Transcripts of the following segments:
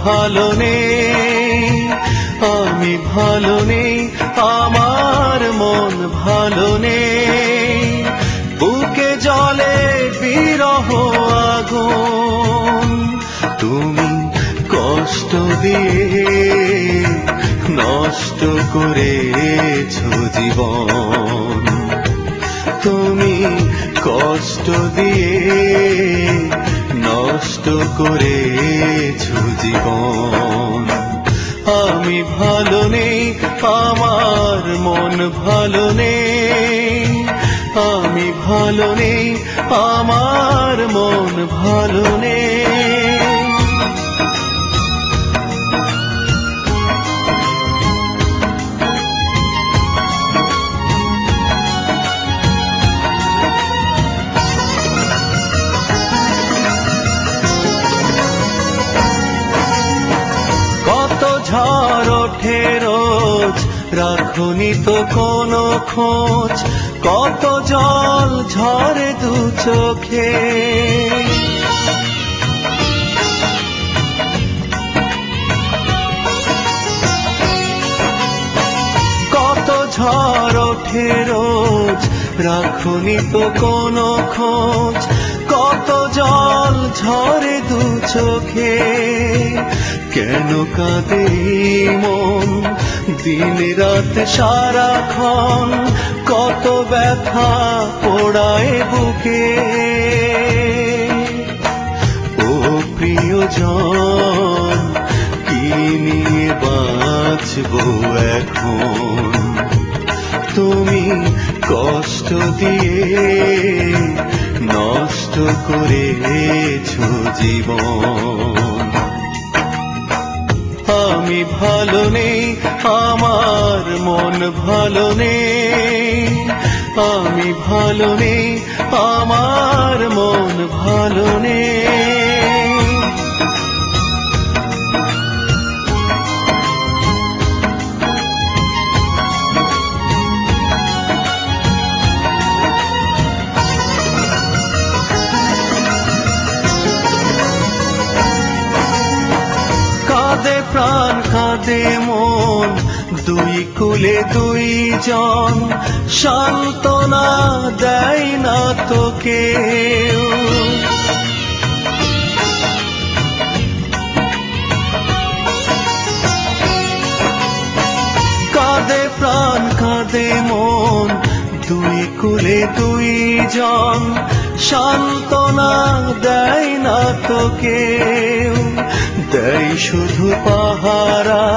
ভালো নেই, আমি ভালো নেই, আমার মন ভালো নেই। বুকে জ্বলে বিরহ আগুন, তুমি কষ্ট দিয়ে নষ্ট করেছো জীবন। তুমি কষ্ট দিয়ে নষ্ট করেছো জীবন। আমি ভালো নেই, আমার মন ভালো নেই, আমি ভালো নেই, আমার মন ভালো নেই। কত ঝড় ওঠে রোজ, রাখনি তো কোনো খোঁজ, কত জল ঝরে দু চোখে। কত ঝড় ওঠে রোজ, রাখনি তো কোনো খোঁজ, কত জল ঝরে দু চোখে। কেন কাঁদে মন দিন রাত সারাক্ষণ, কত ব্যথা পোড়ায় বুকে। ও প্রিয়জন, কি নিয়ে বাঁচবো এখন? তুমি কষ্ট দিয়ে নষ্ট করেছো জীবন। আমি ভালো নেই, আমার মন ভালো নেই, আমি ভালো নেই, আমার মন ভালো নেই। কাঁদে প্রাণ কাঁদে মন, দুই কুলে দুইজন, সান্ত্বনা দেয় না তো কেউ। কাঁদে প্রাণ কাঁদে মন, দুই কুলে দুইজন, সান্ত্বনা দেয় না তো কেউ। দেয় শুধু পাহারা,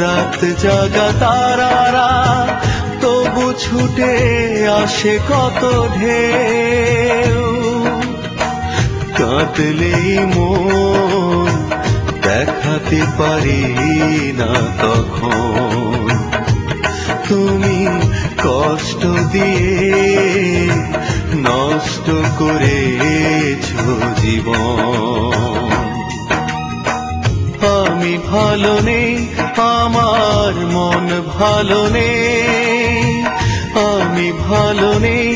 রাত জাগা তারারা, তবু ছুটে আসে কত ঢেউ। কাঁদলেই মন দেখাতে পারি না তখন, তুমি কষ্ট দিয়ে নষ্ট করেছো জীবন। আমি ভালো নেই, আমার মন ভালো নেই, আমি ভালো নেই,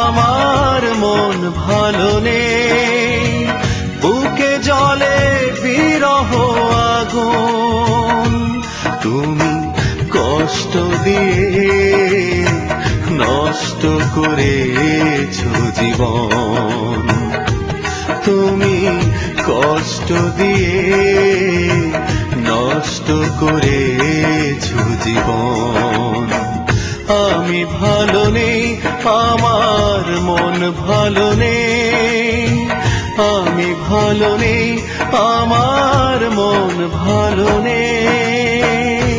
আমার মন ভালো নেই। বুকে জ্বলে বিরহ আগুন, তুমি কষ্ট দিয়ে নষ্ট করেছো জীবন। তুমি কষ্ট দিয়ে নষ্ট করেছো জীবন। আমি ভালো নেই, আমার মন ভালো নেই, আমি ভালো নেই, আমার মন ভালো নেই।